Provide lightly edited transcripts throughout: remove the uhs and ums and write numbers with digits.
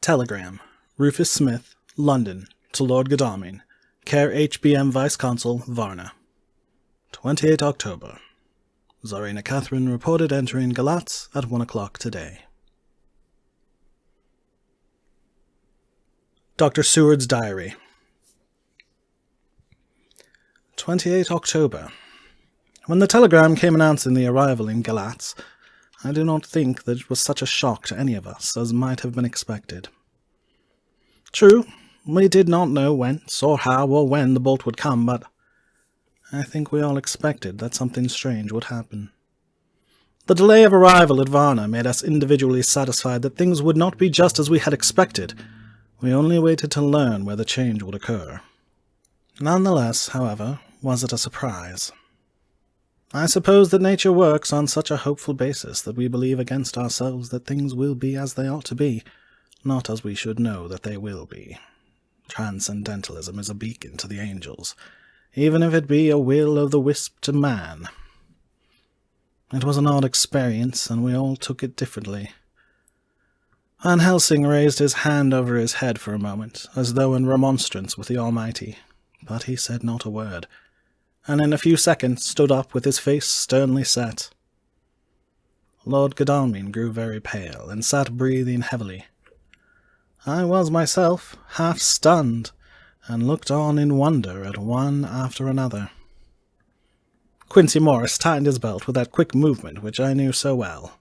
Telegram. Rufus Smith, London, to Lord Godalming. Care HBM Vice-Consul, Varna. 28 October. Tsarina Catherine reported entering Galatz at 1 o'clock today. Dr. Seward's Diary. 28 October. When the telegram came announcing the arrival in Galatz, I do not think that it was such a shock to any of us as might have been expected. True, we did not know whence or how or when the bolt would come, but I think we all expected that something strange would happen. The delay of arrival at Varna made us individually satisfied that things would not be just as we had expected. We only waited to learn where the change would occur. Nonetheless, however, was it a surprise? I suppose that nature works on such a hopeful basis that we believe against ourselves that things will be as they ought to be, not as we should know that they will be. Transcendentalism is a beacon to the angels, even if it be a will-o'-the-wisp to man. It was an odd experience, and we all took it differently. Van Helsing raised his hand over his head for a moment, as though in remonstrance with the Almighty, but he said not a word, and in a few seconds stood up with his face sternly set. Lord Godalming grew very pale, and sat breathing heavily. I was myself half stunned, and looked on in wonder at one after another. Quincey Morris tightened his belt with that quick movement which I knew so well.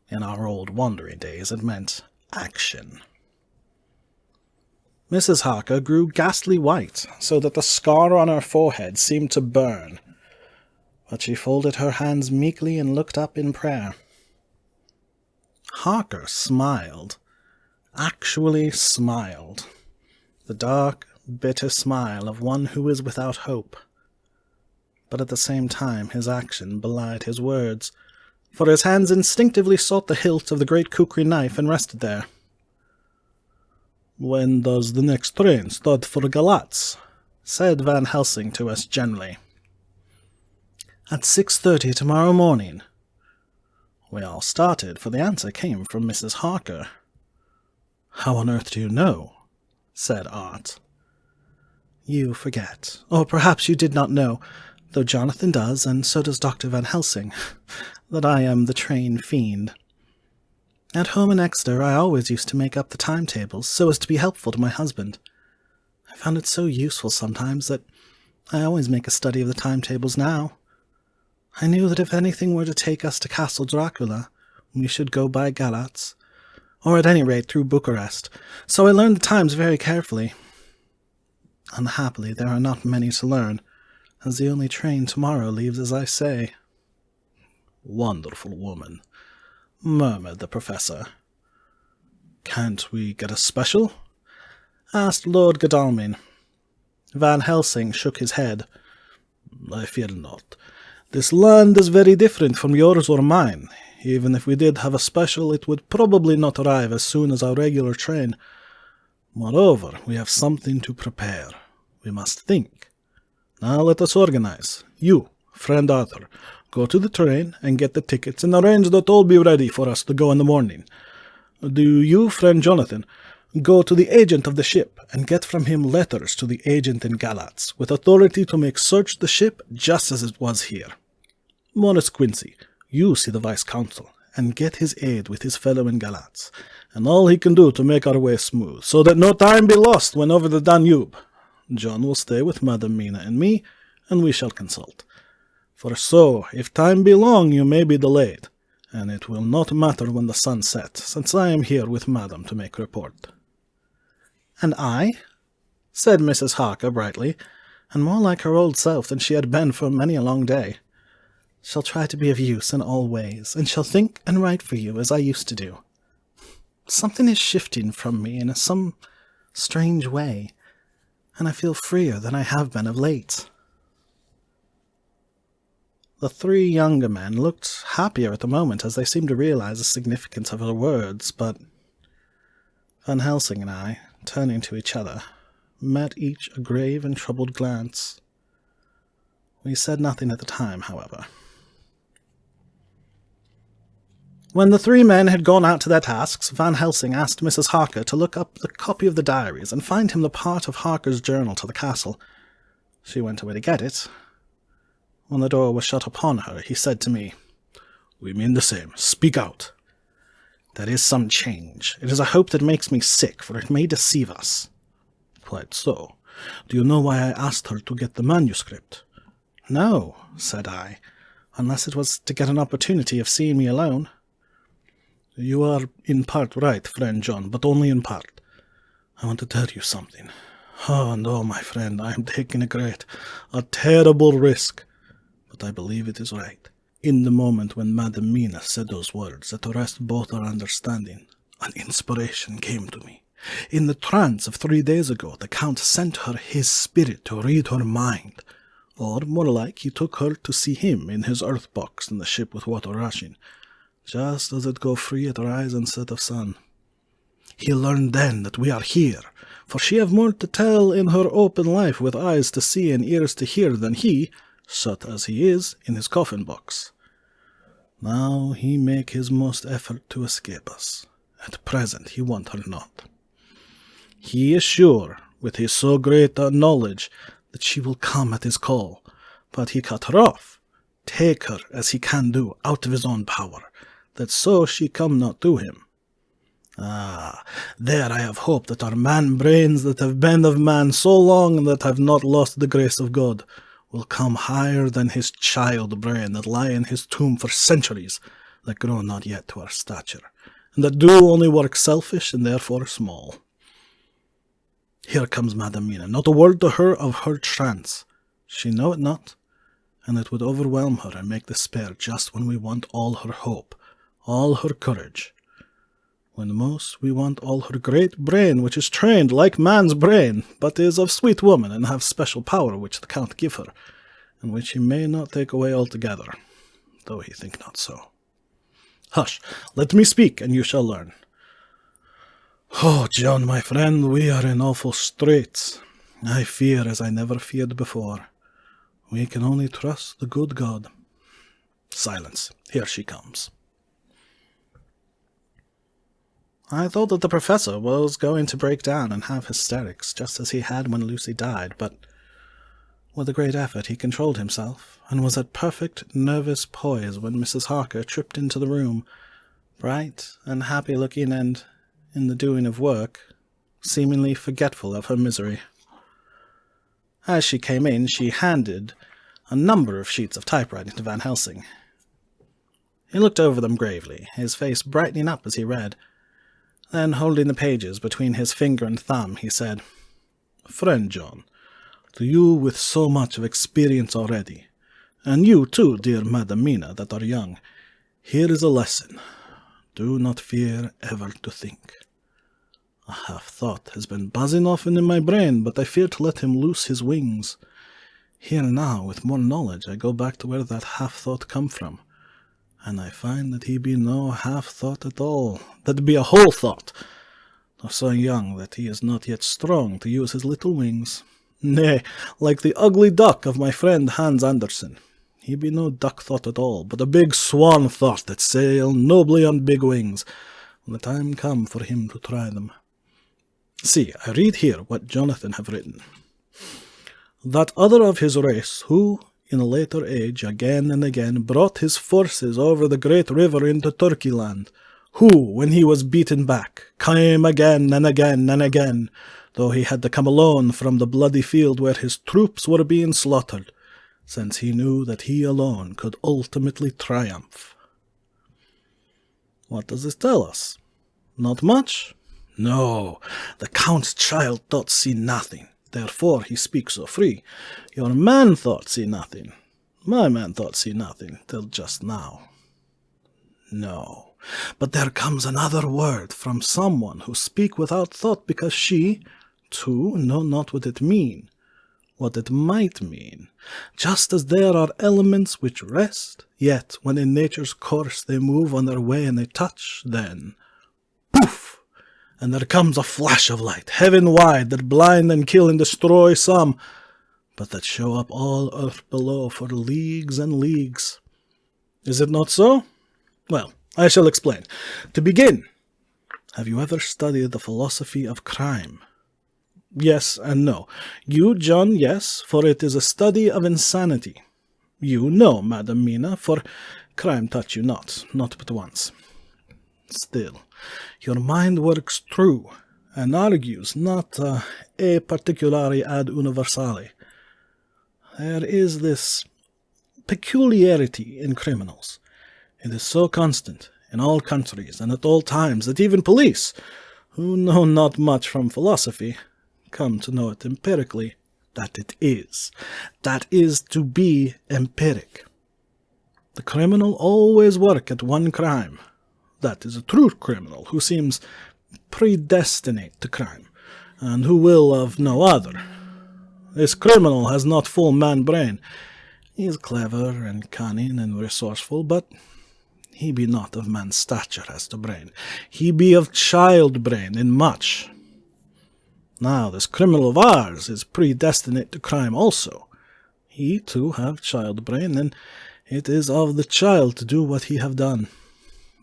In our old wandering days it meant action. Mrs. Harker grew ghastly white, so that the scar on her forehead seemed to burn, but she folded her hands meekly and looked up in prayer. Harker smiled, actually smiled, the dark, bitter smile of one who is without hope. But at the same time his action belied his words, for his hands instinctively sought the hilt of the great kukri knife and rested there. "When does the next train start for Galatz?" said Van Helsing to us generally. "At 6:30 tomorrow morning." We all started, for the answer came from Mrs. Harker. "How on earth do you know?" said Art. "You forget, or perhaps you did not know, though Jonathan does, and so does Dr. Van Helsing, that I am the train fiend. At home in Exeter I always used to make up the timetables so as to be helpful to my husband. I found it so useful sometimes that I always make a study of the timetables now. I knew that if anything were to take us to Castle Dracula, we should go by Galatz, or at any rate through Bucharest, so I learned the times very carefully. Unhappily there are not many to learn, as the only train tomorrow leaves as I say." "Wonderful woman," murmured the professor. "Can't we get a special?" asked Lord Godalming. Van Helsing shook his head. "I fear not. This land is very different from yours or mine. Even if we did have a special, it would probably not arrive as soon as our regular train. Moreover, we have something to prepare. We must think. Now let us organize. You, friend Arthur, go to the train and get the tickets and arrange that all be ready for us to go in the morning. Do you, friend Jonathan, go to the agent of the ship and get from him letters to the agent in Galatz, with authority to make search the ship just as it was here. Morris Quincey, you see the vice-consul, and get his aid with his fellow in Galatz, and all he can do to make our way smooth, so that no time be lost when over the Danube. John will stay with Madam Mina and me, and we shall consult. For so, if time be long, you may be delayed, and it will not matter when the sun sets, since I am here with Madam to make report." "And I?" said Mrs. Harker brightly, and more like her old self than she had been for many a long day. "Shall try to be of use in all ways, and shall think and write for you as I used to do. Something is shifting from me in some strange way, and I feel freer than I have been of late." The three younger men looked happier at the moment as they seemed to realize the significance of her words, but Van Helsing and I, turning to each other, met each a grave and troubled glance. We said nothing at the time, however. When the three men had gone out to their tasks, Van Helsing asked Mrs. Harker to look up the copy of the diaries and find him the part of Harker's journal to the castle. She went away to get it. When the door was shut upon her, he said to me, "We mean the same. Speak out." "There is some change. It is a hope that makes me sick, for it may deceive us." "Quite so. Do you know why I asked her to get the manuscript?" "No," said I, "unless it was to get an opportunity of seeing me alone." "You are in part right, friend John, but only in part. I want to tell you something. Oh, no, my friend, I am taking a terrible risk, but I believe it is right. In the moment when Madam Mina said those words that arrest both our understanding, an inspiration came to me. In the trance of 3 days ago, the Count sent her his spirit to read her mind. Or, more like, he took her to see him in his earth box in the ship with water rushing, just as it go free at rise and set of sun. He learned then that we are here, for she have more to tell in her open life with eyes to see and ears to hear than he, shut as he is, in his coffin box. Now he make his most effort to escape us. At present he want her not. He is sure, with his so great a knowledge, that she will come at his call, but he cut her off, take her as he can do out of his own power, that so she come not to him. Ah, there I have hope that our man-brains that have been of man so long that have not lost the grace of God will come higher than his child-brain that lie in his tomb for centuries, that grow not yet to our stature, and that do only work selfish and therefore small. Here comes Madam Mina, not a word to her of her trance. She know it not, and it would overwhelm her and make despair just when we want all her hope, all her courage. When most we want all her great brain, which is trained like man's brain, but is of sweet woman, and have special power which the Count give her, and which he may not take away altogether, though he think not so. Hush, let me speak, and you shall learn. Oh, John, my friend, we are in awful straits. I fear as I never feared before. We can only trust the good God. Silence, here she comes. I thought that the professor was going to break down and have hysterics, just as he had when Lucy died, but with a great effort he controlled himself, and was at perfect nervous poise when Mrs. Harker tripped into the room, bright and happy-looking and, in the doing of work, seemingly forgetful of her misery. As she came in, she handed a number of sheets of typewriting to Van Helsing. He looked over them gravely, his face brightening up as he read. Then, holding the pages between his finger and thumb, he said, "Friend John, to you with so much of experience already, and you too, dear Madam Mina, that are young, here is a lesson. Do not fear ever to think. A half-thought has been buzzing often in my brain, but I fear to let him loose his wings. Here now, with more knowledge, I go back to where that half-thought come from, and I find that he be no half-thought at all, that be a whole thought, though so young that he is not yet strong to use his little wings. Nay, like the ugly duck of my friend Hans Andersen. He be no duck-thought at all, but a big swan-thought that sail nobly on big wings, when the time come for him to try them. See, I read here what Jonathan have written. That other of his race, who, in a later age, again and again, brought his forces over the great river into Turkey land, who, when he was beaten back, came again and again and again, though he had to come alone from the bloody field where his troops were being slaughtered, since he knew that he alone could ultimately triumph. What does this tell us? Not much? No, the Count's child thought see nothing. Therefore he speaks so free. Your man thought see nothing. My man thought see nothing, till just now. No, but there comes another word from someone who speak without thought, because she, too, know not what it mean, what it might mean, just as there are elements which rest, yet when in nature's course they move on their way and they touch, then, poof! And there comes a flash of light, heaven-wide, that blind and kill and destroy some, but that show up all earth below for leagues and leagues. Is it not so? Well, I shall explain. To begin, have you ever studied the philosophy of crime? Yes and no. You, John, yes, for it is a study of insanity. You, no, Madam Mina, for crime touch you not but once. Still, your mind works true, and argues not a particulari ad universale. There is this peculiarity in criminals. It is so constant in all countries and at all times that even police, who know not much from philosophy, come to know it empirically that it is. That is to be empiric. The criminal always work at one crime. That is a true criminal who seems predestinate to crime, and who will of no other. This criminal has not full man brain. He is clever and cunning and resourceful, but he be not of man's stature as to brain. He be of child brain in much. Now this criminal of ours is predestinate to crime also. He too have child brain, and it is of the child to do what he have done.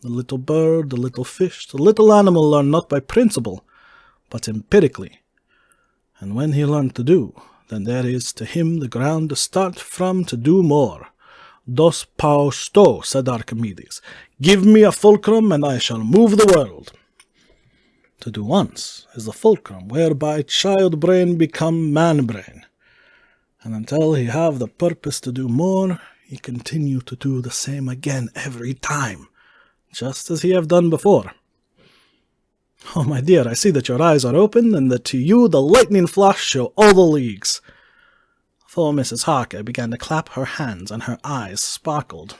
The little bird, the little fish, the little animal learn not by principle, but empirically. And when he learn to do, then there is to him the ground to start from to do more. Dos paus sto, said Archimedes. Give me a fulcrum, and I shall move the world. To do once is the fulcrum whereby child brain become man brain. And until he have the purpose to do more, he continue to do the same again every time, just as he have done before. Oh, my dear, I see that your eyes are open, and that to you the lightning flash show all the leagues. For Mrs. Harker began to clap her hands, and her eyes sparkled.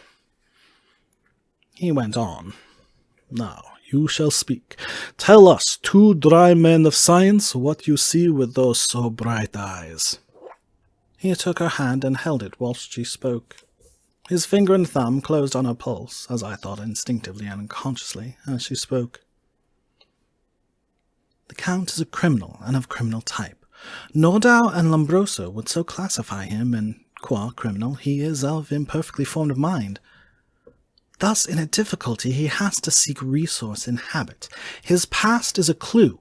He went on. Now, you shall speak. Tell us, two dry men of science, what you see with those so bright eyes. He took her hand and held it whilst she spoke. His finger and thumb closed on her pulse, as I thought instinctively and unconsciously, as she spoke. The Count is a criminal, and of criminal type. Nordau and Lombroso would so classify him, and, qua criminal, he is of imperfectly formed mind. Thus, in a difficulty, he has to seek resource in habit. His past is a clue,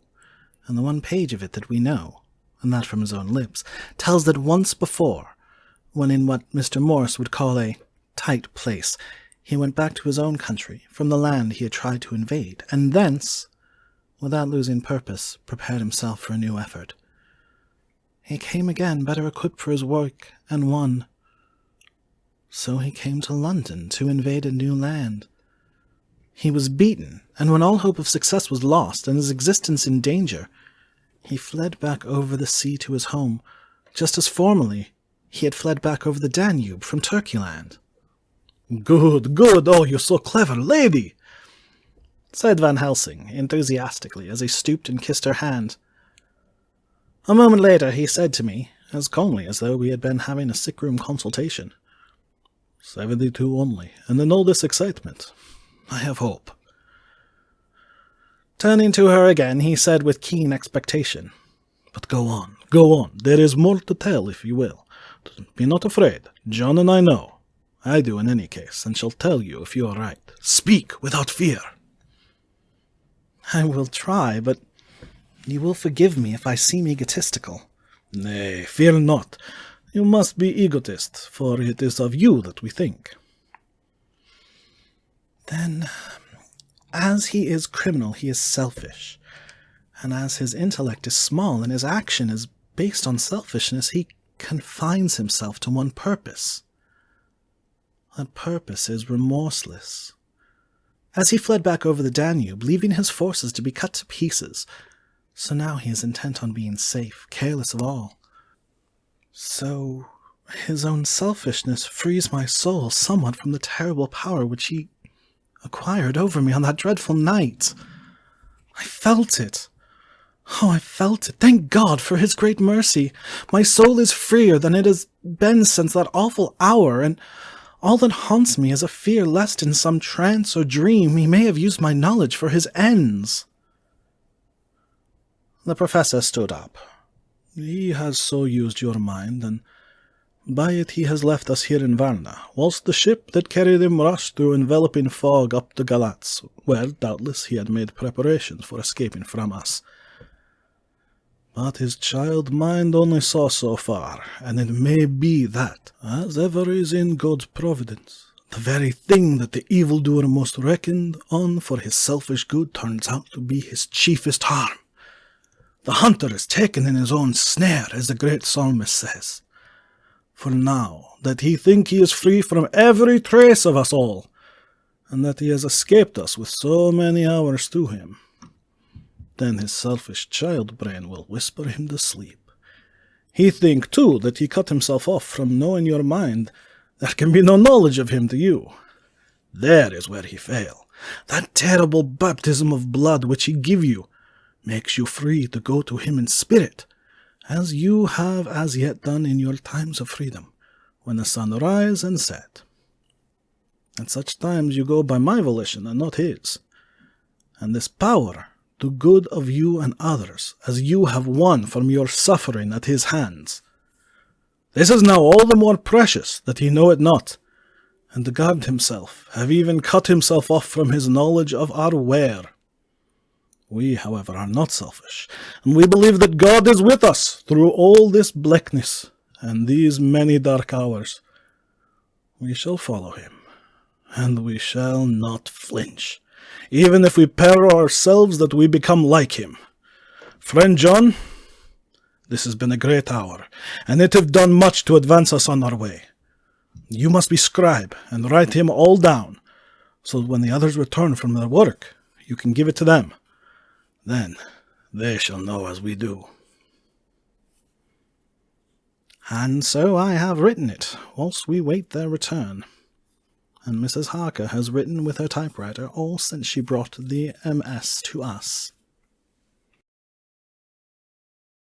and the one page of it that we know, and that from his own lips, tells that once before, when in what Mr. Morse would call a tight place, he went back to his own country, from the land he had tried to invade, and thence, without losing purpose, prepared himself for a new effort. He came again better equipped for his work, and won. So he came to London to invade a new land. He was beaten, and when all hope of success was lost, and his existence in danger, he fled back over the sea to his home, just as formerly he had fled back over the Danube from Turkeyland. Good, good, oh, you're so clever, lady, said Van Helsing enthusiastically as he stooped and kissed her hand. A moment later he said to me, as calmly as though we had been having a sick-room consultation, 72 only, and in all this excitement, I have hope. Turning to her again, he said with keen expectation, But go on, there is more to tell if you will. Be not afraid, John and I know. I do in any case, and shall tell you if you are right. Speak without fear. I will try, but you will forgive me if I seem egotistical. Nay, fear not. You must be egotist, for it is of you that we think. Then, as he is criminal, he is selfish. And as his intellect is small and his action is based on selfishness, he confines himself to one purpose. That purpose is remorseless. As he fled back over the Danube, leaving his forces to be cut to pieces, so now he is intent on being safe, careless of all. So his own selfishness frees my soul somewhat from the terrible power which he acquired over me on that dreadful night. I felt it. Oh, I felt it. Thank God for his great mercy. My soul is freer than it has been since that awful hour, and all that haunts me is a fear lest in some trance or dream he may have used my knowledge for his ends. The professor stood up. He has so used your mind, and By it he has left us here in Varna, whilst the ship that carried him rushed through enveloping fog up the Galatz, where doubtless he had made preparations for escaping from us. But his child mind only saw so far, and it may be that, as ever is in God's providence, the very thing that the evildoer most reckoned on for his selfish good turns out to be his chiefest harm. The hunter is taken in his own snare, as the great psalmist says. For now that he think he is free from every trace of us all, and that he has escaped us with so many hours to him, then his selfish child brain will whisper him to sleep. He think, too, that he cut himself off from knowing your mind. There can be no knowledge of him to you. There is where he fail. That terrible baptism of blood which he give you makes you free to go to him in spirit, as you have as yet done in your times of freedom, when the sun rise and set. At such times you go by my volition and not his. And this power to good of you and others, as you have won from your suffering at his hands. This is now all the more precious that he know it not, and to guard himself, have even cut himself off from his knowledge of our ware. We, however, are not selfish, and we believe that God is with us through all this blackness and these many dark hours. We shall follow him, and we shall not flinch, even if we peril ourselves that we become like him. Friend John, this has been a great hour, and it have done much to advance us on our way. You must be scribe, and write him all down, so that when the others return from their work, you can give it to them. Then they shall know as we do. And so I have written it, whilst we wait their return. And Mrs. Harker has written with her typewriter all since she brought the MS to us.